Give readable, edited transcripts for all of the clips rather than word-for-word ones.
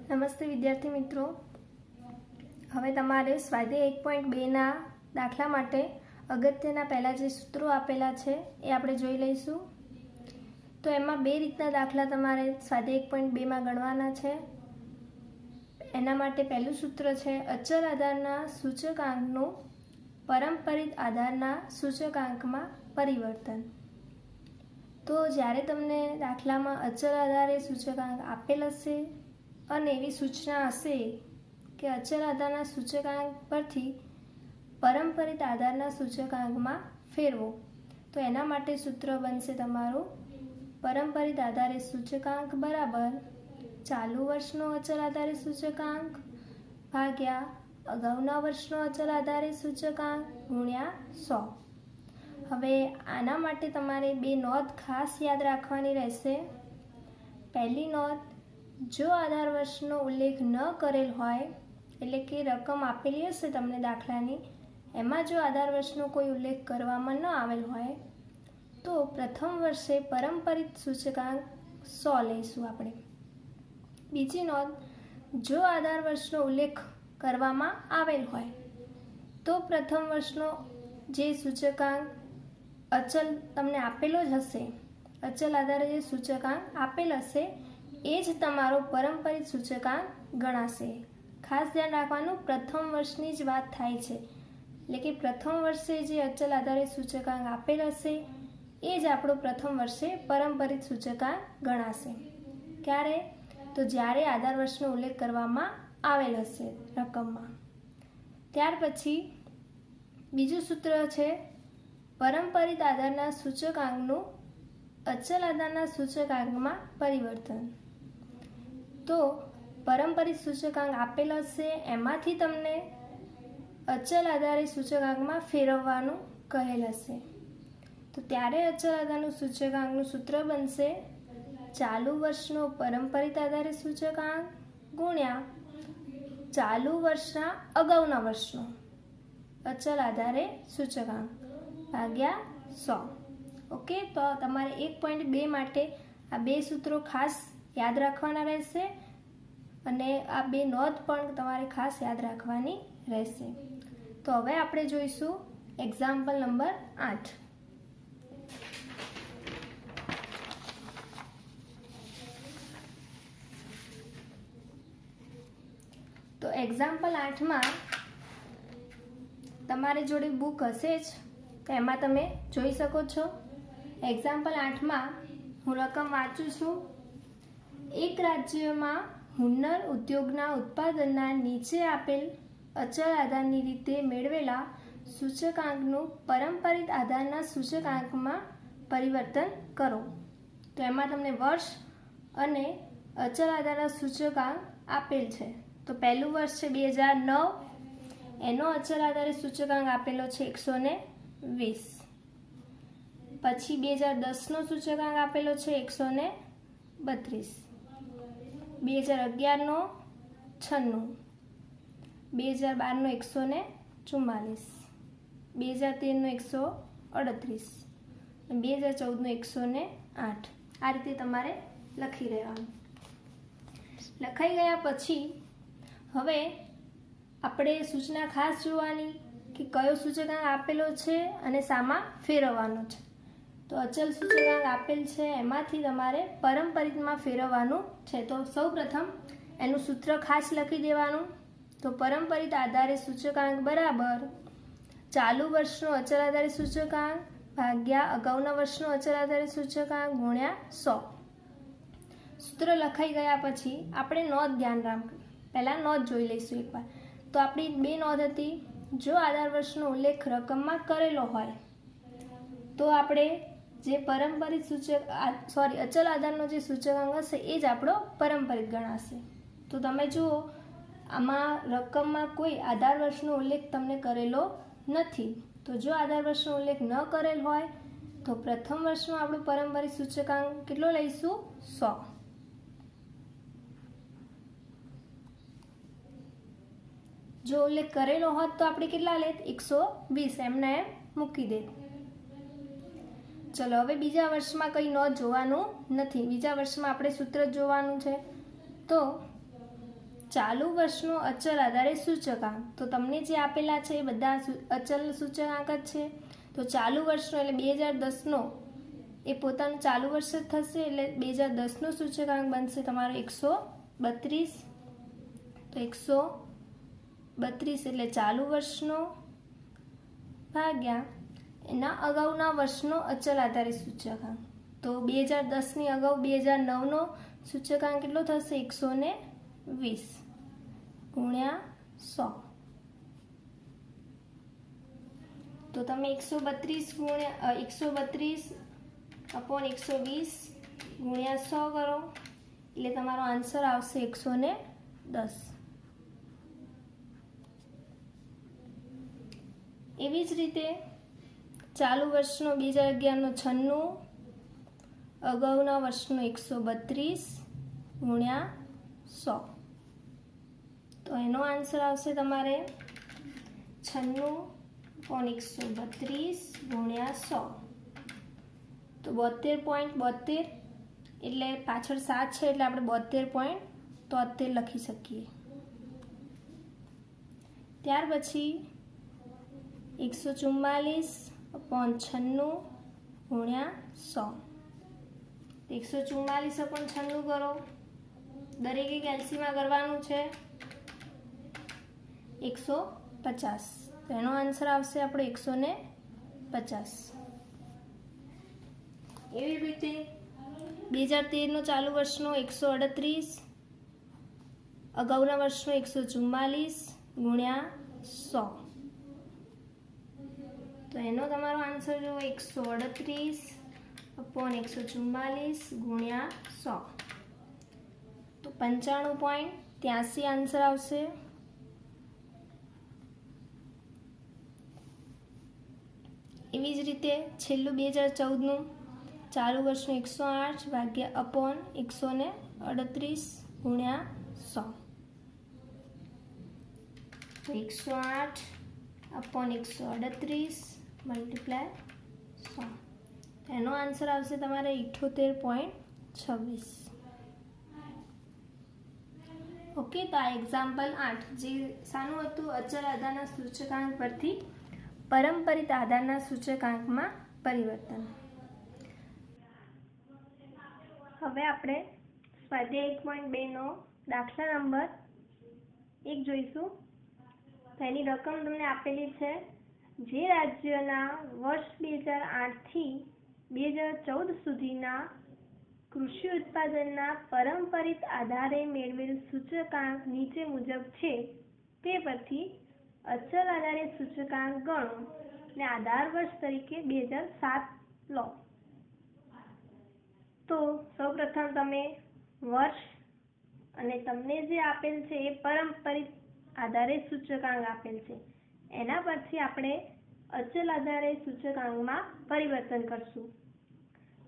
નમસ્તે વિદ્યાર્થી મિત્રો, હવે તમારે સ્વાધ્યાય 1.2ના દાખલા માટે અગત્યના પહેલાં જે સૂત્રો આપેલા છે એ આપણે જોઈ લઈશું. તો એમાં બે રીતના દાખલા તમારે સ્વાધ્યાય 1.2માં ગણવાના છે. એના માટે પહેલું સૂત્ર છે અચળ આધારના સૂચકાંકનું પરંપરિત આધારના સૂચકાંકમાં પરિવર્તન. તો જ્યારે તમને દાખલામાં અચળ આધારે સૂચકાંક આપેલ હશે અને એવી સૂચના હશે કે અચળ આધારના સૂચકાંક પરથી પરંપરિત આધારના સૂચકાંકમાં ફેરવો, તો એના માટે સૂત્ર બનશે તમારું પરંપરિત આધારે સૂચકાંક બરાબર ચાલુ વર્ષનો અચળ આધારે સૂચકાંક ભાગ્યા અગાઉના વર્ષનો અચળ આધારે સૂચકાંક ગુણ્યા 100. હવે આના માટે તમારે બે નોંધ ખાસ યાદ રાખવાની રહેશે. પહેલી નોંધ, જો આધાર વર્ષનો ઉલ્લેખ ન કરેલ હોય, એટલે કે રકમ આપેલી હશે તમને દાખલાની, એમાં જો આધાર વર્ષનો કોઈ ઉલ્લેખ કરવામાં ન આવેલ હોય તો પ્રથમ વર્ષે પરંપરિત સૂચકાંક 100 લઈશું આપણે. બીજી નોંધ, જો આધાર વર્ષનો ઉલ્લેખ કરવામાં આવેલ હોય તો પ્રથમ વર્ષનો જે સૂચકાંક અચલ તમને આપેલો જ હશે, અચલ આધારે જે સૂચકાંક આપેલ હશે એ જ તમારો પરંપરિત સૂચકાંક ગણાશે. ખાસ ધ્યાન રાખવાનું, પ્રથમ વર્ષની જ વાત થાય છે, એટલે કે પ્રથમ વર્ષે જે અચલ આધારે સૂચકાંક આપેલ હશે એ જ આપણો પ્રથમ વર્ષે પરંપરિત સૂચકાંક ગણાશે. ક્યારે? તો જ્યારે આધાર વર્ષનો ઉલ્લેખ કરવામાં આવેલ હશે રકમમાં. ત્યાર પછી બીજું સૂત્ર છે પરંપરિત આધારના સૂચકાંકનું અચલ આધારના સૂચકાંકમાં પરિવર્તન. તો પરંપરિત સૂચકાંક આપેલ હશે એમાંથી તમને અચલ આધારે સૂચકાંકમાં ફેરવવાનું કહેલ હશે, તો ત્યારે અચલ આધારનું સૂચકાંકનું સૂત્ર બનશે ચાલુ વર્ષનો પરંપરિત આધારે સૂચકાંક ગુણ્યા ચાલુ વર્ષના અગાઉના વર્ષનો અચલ આધારે સૂચકાંક ભાગ્યા 100. ઓકે, તો તમારે 1.2 માટે આ બે સૂત્રો ખાસ યાદ રાખવાના રહેશે અને આ બે નોંધ પણ તમારે ખાસ યાદ રાખવાની રહેશે. તો હવે આપણે જોઈશું એક્ઝામ્પલ નંબર 8. તો એક્ઝામ્પલ 8માં તમારી જોડે બુક હશે જ, તો એમાં તમે જોઈ શકો છો. એક્ઝામ્પલ 8માં હું રકમ વાંચું છું. એક રાજ્યમાં હુન્નર ઉદ્યોગના ઉત્પાદનના નીચે આપેલ અચળ આધારની રીતે મેળવેલા સૂચકાંકનું પરંપરિત આધારના સૂચકાંકમાં પરિવર્તન કરો. તો એમાં તમને વર્ષ અને અચળ આધારના સૂચકાંક આપેલ છે. તો પહેલું વર્ષ છે 2009, એનો અચળ આધારે સૂચકાંક આપેલો છે 120. પછી 2010નો સૂચકાંક આપેલો છે 132, 2011નો 96, 2012નો 144, 2013નો 138, 2014નો 108. આ રીતે તમારે લખી રહેવાનું. લખાઈ ગયા પછી હવે આપણે સૂચના ખાસ જોવાની કે કયો સૂચકાંક આપેલો છે અને શામાં ફેરવવાનો છે. તો અચલ સૂચકાંક આપેલ છે એમાંથી તમારે પરંપરિતમાં ફેરવવાનું છે. તો સૌ પ્રથમ એનું સૂત્ર ખાસ લખી દેવાનું. તો પરંપરિત આધારે સૂચકાંક બરાબર ચાલુ વર્ષનો અચલ આધારે સૂચકાંક ભાગ્યા અગાઉના વર્ષનો અચલ આધારે સૂચકાંક ગુણ્યા 100. સૂત્ર લખાઈ ગયા પછી આપણે નોંધ ધ્યાન રાખવું. પહેલાં નોંધ જોઈ લઈશું એકવાર. તો આપણી બે નોંધ હતી, જો આધાર વર્ષનો ઉલ્લેખ રકમમાં કરેલો હોય તો આપણે જે પરંપરિત અચલ આધારનો જે સૂચકાંક હશે એ જ આપણો પરંપરિત ગણાશે. તો તમે જુઓ આમાં રકમમાં કોઈ આધાર વર્ષનો ઉલ્લેખ તમને કરેલો નથી. તો જો આધાર વર્ષનો ઉલ્લેખ ન કરેલ હોય તો પ્રથમ વર્ષનો આપણું પરંપરિત સૂચકાંક કેટલો લઈશું? 100. જો ઉલ્લેખ કરેલો હોત તો આપણે કેટલા લેત? 120. એમને એમ મૂકી દે. ચલો, હવે બીજા વર્ષમાં કંઈ નોંધ જોવાનું નથી. બીજા વર્ષમાં આપણે સૂત્ર જોવાનું છે. તો ચાલુ વર્ષનો અચલ આધારે સૂચકાંક, તો તમને જે આપેલા છે એ બધા અચલ સૂચકાંક જ છે. તો ચાલુ વર્ષનો એટલે 2010નો એ પોતાનું ચાલુ વર્ષ જ થશે, એટલે 2010નો સૂચકાંક બનશે તમારો 132. તો 132 એટલે ચાલુ વર્ષનો ભાગ્યા એના અગાઉના વર્ષનો અચલ આધારે સૂચકાંક. તો 2010ની અગાઉ 2009નો સૂચકાંક કેટલો થશે? 120 ગુણ્યા 100. તો તમે 132 અપોન 120 ગુણ્યા 100 કરો એટલે તમારો આન્સર આવશે 110. એવી જ રીતે ચાલુ વર્ષનો 2011નો 96, અગાઉના વર્ષનો 132 ગુણ્યા 100. તો એનો આન્સર આવશે તમારે 96 અપોન 132 ગુણ્યા 100. તો 72.72 એટલે પાછળ 7 છે એટલે આપણે 72.73 લખી શકીએ. ત્યાર પછી 144 અપોન 96 ગુણ્યા 100. 144 અપોન 96 કરો, દરેકે કેલ્સીમાં કરવાનું છે 150. તો એનો આન્સર આવશે આપણો 150. એવી રીતે 2013નો ચાલુ વર્ષનો 138, અગાઉના વર્ષનો 144 ગુણ્યા 100. તો એનો તમારો આન્સર જો 138 અપોન 144 ગુણ્યા 100. તો 95.83 આન્સર આવશે. એવી જ રીતે છેલ્લું 2014નું ચાલુ વર્ષનું 108 ભાગ્યા અપોન 138 ગુણ્યા 100. તો 108 અપોન 138 મલ્ટીપ્લાય 100. એનો આન્સર આવશે તમારે 78.26. ઓકે, તો આ એક્ઝામ્પલ 8 જે શાનું હતું? અચલ આધારના સૂચકાંક પરથી પરંપરિત આધારના સૂચકાંકમાં પરિવર્તન. હવે આપણે સ્વાધ્યાય 1.2નો દાખલા નંબર 1 જોઈશું. તેની રકમ તમને આપેલી છે. જે રાજ્યના વર્ષ 2008થી 2014 સુધીના કૃષિ ઉત્પાદનના પરંપરિત આધારે મેળવેલ સૂચકાંક નીચે મુજબ છે તે પરથી અચલ આધારે સૂચકાંક ગણો અને આધાર વર્ષ તરીકે 2007 લો. તો સૌપ્રથમ તમે વર્ષ અને તમને જે આપેલ છે એ પરંપરિત આધારે સૂચકાંક આપેલ છે એના પરથી આપણે અચલ આધારે સૂચકાંકમાં પરિવર્તન કરશું.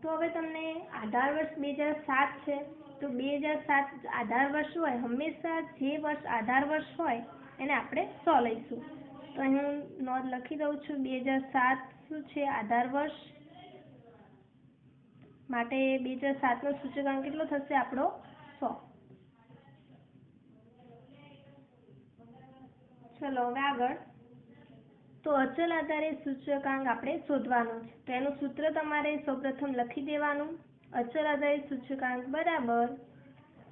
તો હવે તમને આધાર વર્ષ 2007 છે, તો 2007 આધાર વર્ષ હોય, હંમેશા જે વર્ષ આધાર વર્ષ હોય એને આપણે 100 લઈશું. તો અહીં હું નોંધ લખી દઉં છું. 2007 શું છે? આધાર વર્ષ. માટે 2007નો સૂચકાંક કેટલો થશે આપણો? 100. ચલો હવે આગળ. તો અચલ આધારે સૂચકાંક આપણે શોધવાનો છે. તો એનું સૂત્ર તમારે સૌપ્રથમ લખી દેવાનું. અચલ આધારે સૂચકાંક બરાબર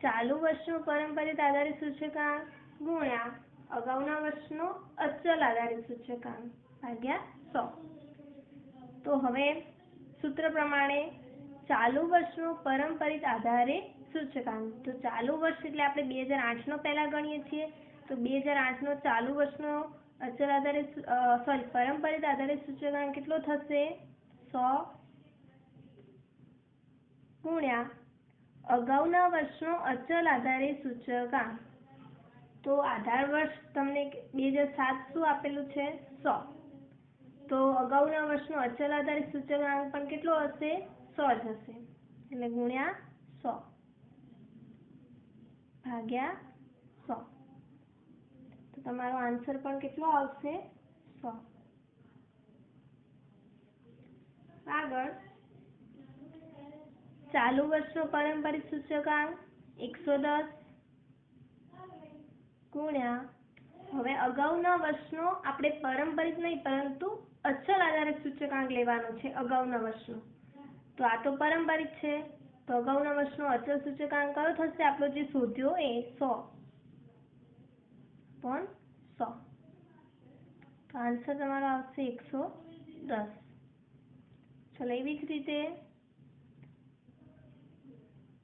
ચાલુ વર્ષનો પરંપરિત આધારે સૂચકાંક ગુણ્યા અગાઉના વર્ષનો અચલ આધારે સૂચકાંક ભાગ્યા 100. તો હવે સૂત્ર પ્રમાણે ચાલુ વર્ષનો પરંપરિત આધારે સૂચકાંક. તો ચાલુ વર્ષ એટલે આપણે 2008નો પહેલા ગણીએ છીએ. તો 2008નો ચાલુ વર્ષનો અચલ આધારે પરંપરિત આધારે સૂચકાંક કેટલો થશે? 100 ગુણ્યા અગાઉના વર્ષનો અચલ આધારે સૂચકાંક. તો આધાર વર્ષ તમને 2007 શું આપેલું છે? 100. તો અગાઉના વર્ષનો અચલ આધારે સૂચકાંક પણ કેટલો હશે? 100 જ હશે. એટલે ગુણ્યા 100 ભાગ્યા 100. તો તમારો આન્સર પણ કેટલો આવશે? 100. આગળ ચાલુ વર્ષનો પરંપરિત સૂચકાંક 110 ગુણ્યા, હવે અગાઉના વર્ષનો આપણે પારંપરિક નહીં પરંતુ અચલ આધારે સૂચકાંક લેવાનો છે અગાઉના વર્ષનો. તો આ તો પારંપરિક છે, તો અગાઉના વર્ષનો અચલ સૂચકાંક કયો થશે આપણો જે શોધ્યો એ 100/100. તો આન્સર તમારો આવશે 110. ચલો એવી જ રીતે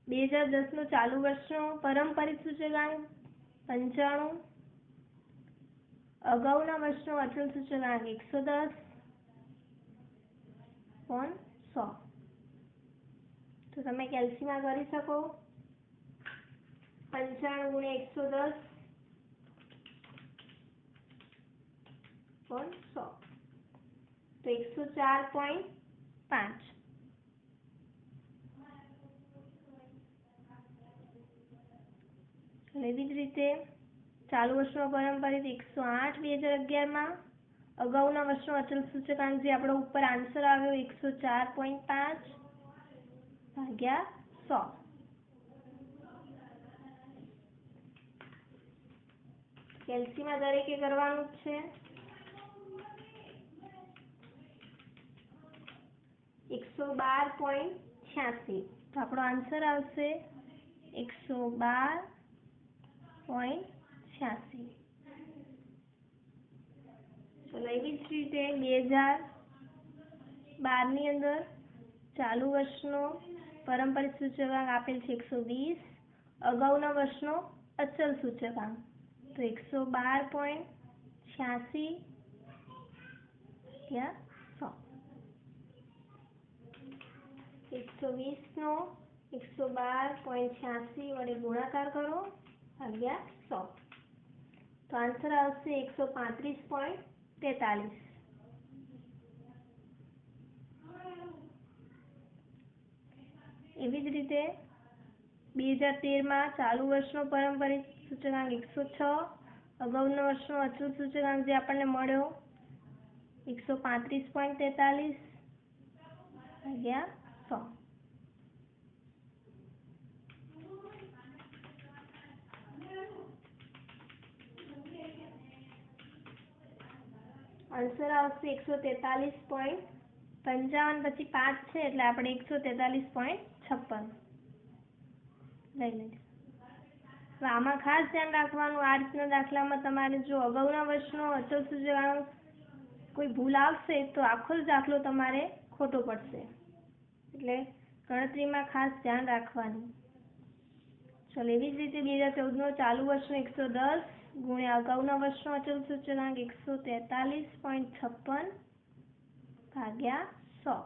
2010નો ચાલુ વર્ષનો પારંપરિક સૂચકાંક 95, અગાઉના વર્ષનો અચલ સૂચકાંક 110/100. તો તમે કેલ્સીમાં કરી શકો 95 × 110/100 તો 104.5. એવી જ રીતે ચાલુ વર્ષનો પારંપરિક 108 2011માં, અગાઉના વર્ષનો અચલ સૂચકાંક જે આપણો ઉપર આન્સર આવ્યો 104.5/100. કેલ્સીમાં દરેકે કરવાનું જ છે. 112.86 તો આપણો આન્સર આવશે 112.86. ચલો એવી જ રીતે 2012ની અંદર ચાલુ વર્ષનો પારંપરિક સૂચકાંક આપેલ છે 120, અગાઉના વર્ષનો અચલ સૂચકાંક તો 112.86/100. 120નો 112.86 વડે ગુણાકાર કરો ભાગ્યા 100 તો આન્સર આવશે 135.43. એવી જ રીતે 2013માં ચાલુ વર્ષનો પારંપરિક સૂચકાંક 106, અગાઉના વર્ષનો અચલ સૂચકાંક જે આપણને મળ્યો 135.43/100. આન્સર આવશે 143.55 પછી 5 છે એટલે આપણે 143.56 લઈ લઈશું. આમાં ખાસ ધ્યાન રાખવાનું, આ રીતના દાખલામાં તમારે જો અગાઉના વર્ષનો અચલ સૂચકાંક કોઈ ભૂલ આવશે તો આખો જ દાખલો તમારે ખોટો પડશે, એટલે ગણતરીમાં ખાસ ધ્યાન રાખવાનું. ચલો એવી જ રીતે 2014નો ચાલુ વર્ષનો 110 ગુણ્યા અગાઉના વર્ષનો અચલ સૂચકાંક 143.56/100.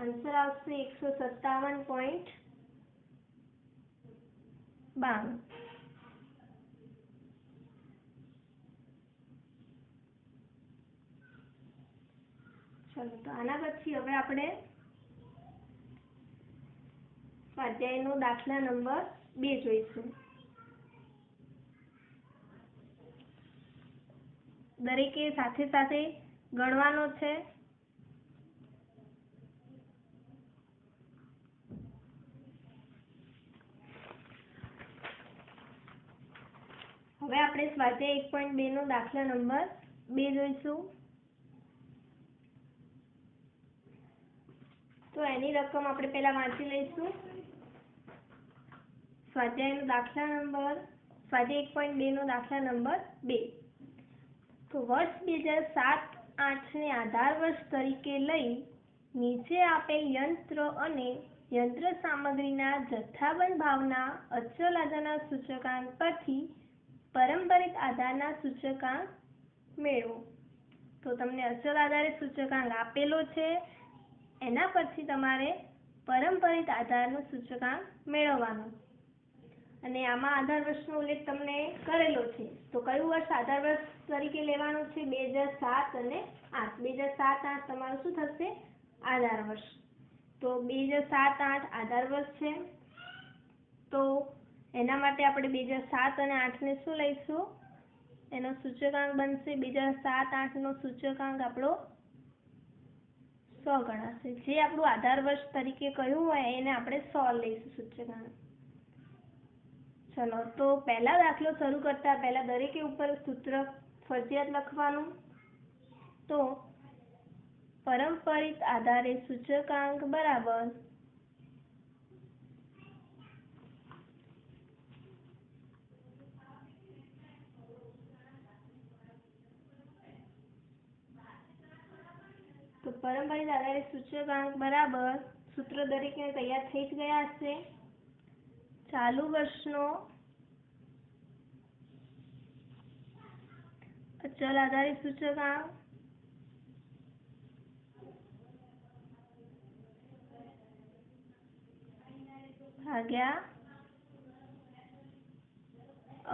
આન્સર આવશે 157.92. ચલો તો આના પછી હવે આપણે સ્વાધ્યાયનો દાખલા નંબર 2 જોઈશું. દરેકે સાથે સાથે ગણવાનો છે. હવે આપણે સ્વાધ્યાય 1.2નો દાખલા નંબર 2 જોઈશું. તો એની રકમ આપણે પહેલા વાંચી લઈશું. સ્વાધ્યાય 1.2નો દાખલા નંબર 2. તો વર્ષ 2007-8 ને આધાર વર્ષ તરીકે લઈ નીચે આપેલ યંત્ર અને યંત્ર સામગ્રીના જથ્થાબંધ ભાવના અચલ આધારના સૂચકાંક પરથી પારંપરિક આધારના સૂચકાંક મેળવો. તો તમને અચલ આધારે સૂચકાંક આપેલો છે, એના પરથી તમારે પારંપરિક આધારનો સૂચકાંક મેળવવાનો અને આમાં આધાર વર્ષનો ઉલ્લેખ તમને કરેલો છે. તો કયું વર્ષ આધાર વર્ષ તરીકે લેવાનું છે? 2007 અને 8. 2007-8 તમારું શું થશે? આધાર વર્ષ. તો 2007-8 આધાર વર્ષ છે, તો એના માટે આપણે 2007 અને 8ને શું લઈશું? એનો સૂચકાંક બનશે 2007-8નો સૂચકાંક આપણો 100 ગણાશે. જે આપણું આધાર વર્ષ તરીકે કહ્યું હોય એને આપણે 100 લઈશું સૂચકાંક. ચલો તો પહેલા દાખલો શરૂ કરતા પહેલા દરેકે ઉપર સૂત્ર ફરજિયાત લખવાનું. તો પારંપરિક આધારે સૂચકાંક બરાબર પારંપરિક આધારે સૂચકાંક બરાબર સૂત્ર દરેકને તૈયાર થઈ જ ગયા હશે. ચાલુ વર્ષનો અચલ આધારિત સૂચકાંક ભાગ્યા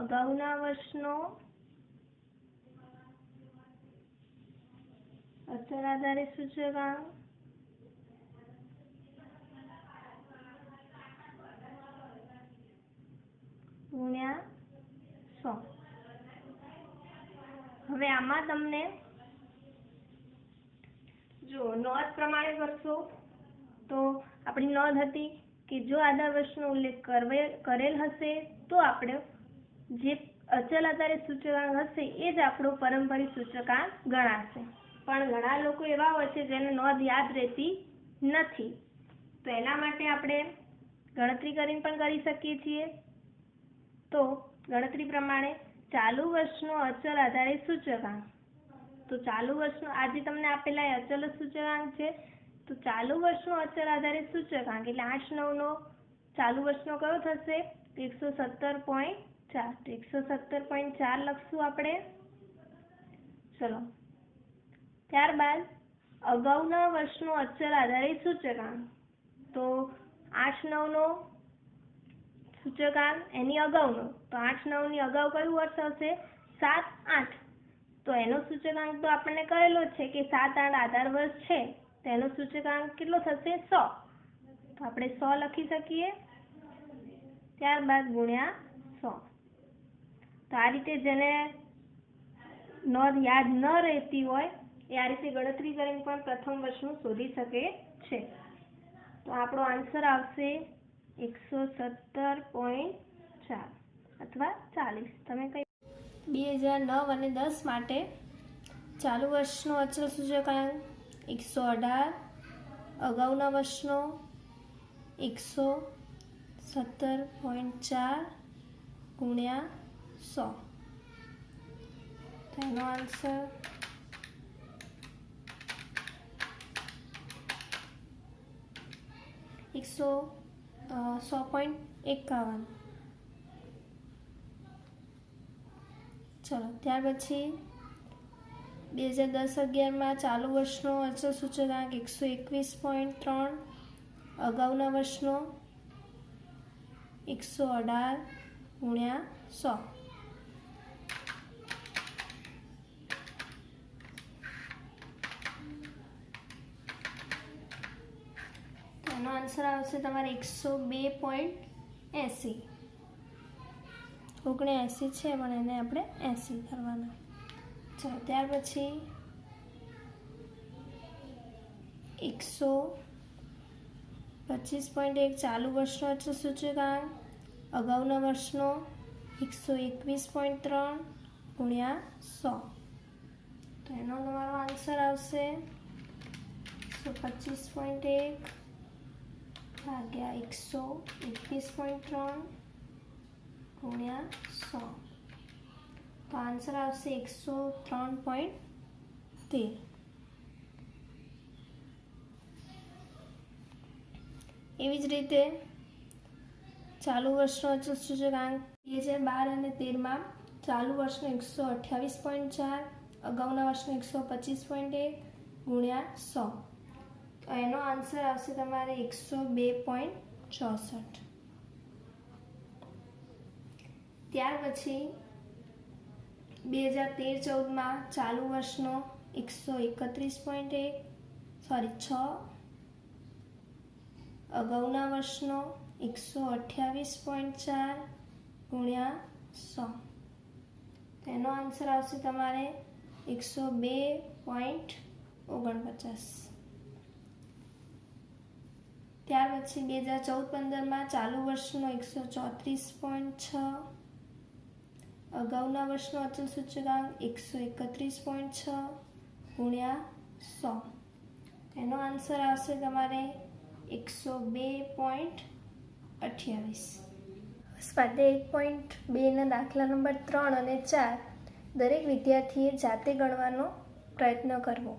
અગાઉના વર્ષનો અચલ આધારિત સૂચકાંક ગુણ્યા 100. હવે આમાં તમને જો નોંધ પ્રમાણે કરશો તો આપણી નોંધ હતી કે જો આધાર વર્ષનો ઉલ્લેખ કરેલ હશે તો આપણે જે અચલ આધારિત સૂચકાંક હશે એ જ આપણો પારંપરિક સૂચકાંક ગણાશે. પણ ઘણા લોકો એવા હોય છે જેને નોંધ યાદ રહેતી નથી, તો એના માટે આપણે ગણતરી કરીને પણ કરી શકીએ છીએ. તો ગણતરી પ્રમાણે ચાલુ વર્ષનો અચલ આધારિત સૂચકાંક, તો ચાલુ વર્ષનો આજે તમને આપેલા અચલ સૂચકાંક છે, તો ચાલુ વર્ષનો અચલ આધારિત સૂચકાંક એટલે 8/9 નો ચાલુ વર્ષનો કયો થશે 117.4. 117.4 લખશું આપણે. ચલો ત્યારબાદ અગાઉના વર્ષનો અચલ આધારિત સૂચકાંક, તો 8/9 નો સૂચકાંક એની અગાઉનો, તો 8/9 ની અગાઉ કયું વર્ષ હશે 7-8, તો એનો સૂચકાંક તો આપણને કરેલો છે કે 7-8 આધાર વર્ષ છે, તો એનો સૂચકાંક કેટલો થશે 100, તો આપણે 100 લખી શકીએ. ત્યારબાદ ગુણ્યા 100. તો આ રીતે જેને નોંધ યાદ ન રહેતી હોય એ આ રીતે ગણતરી કરીને પણ પ્રથમ વર્ષનું શોધી શકે છે. તો આપણો આન્સર આવશે 117.4 અથવા 40. તમે કઈ 2009 અને 10 માટે ચાલુ વર્ષનો અચલ સૂચકાંક 118, અગાઉના વર્ષનો 117.4 ગુણ્યા 100. તેનો આન્સર 100.51. ચલો ત્યાર પછી 2010-11 ચાલુ વર્ષનો અચલ સૂચકાંક 121.3, અગાઉના વર્ષનો 118 ગુણ્યા 100. એનો આન્સર આવશે તમારે 102.80. 79 છે પણ એને આપણે 80 કરવાના. ચાલો ત્યાર પછી 125.1 ચાલુ વર્ષનો અચલ સૂચકાંક, અગાઉના વર્ષનો 121.3 ગુણ્યા 100. તો એનો તમારો આન્સર આવશે 125.1 ભાગ્યા 121.3 ગુણ્યા 100. તો આન્સર આવશે 103.13. એવી જ રીતે ચાલુ વર્ષનો અચલ સૂચકાંક 2012 અને 13 ચાલુ વર્ષનો 128.4, અગાઉના વર્ષનો 125.1 ગુણ્યા 100. તો એનો આન્સર આવશે તમારે 102.64. ત્યાર પછી 2013-14 ચાલુ વર્ષનો 6, અગાઉના વર્ષનો 128.4 ગુણ્યા 100. તેનો આન્સર આવશે તમારે 102.49. ત્યાર પછી 2014-15માં ચાલુ વર્ષનો 134.6, અગાઉના વર્ષનો અચલ સૂચકાંક 131.6 ગુણ્યા 100. એનો આન્સર આવશે તમારે 102.28. સ્વાધ્યાય 1.2ના દાખલા નંબર 3 અને 4 દરેક વિદ્યાર્થીએ જાતે ગણવાનો પ્રયત્ન કરવો.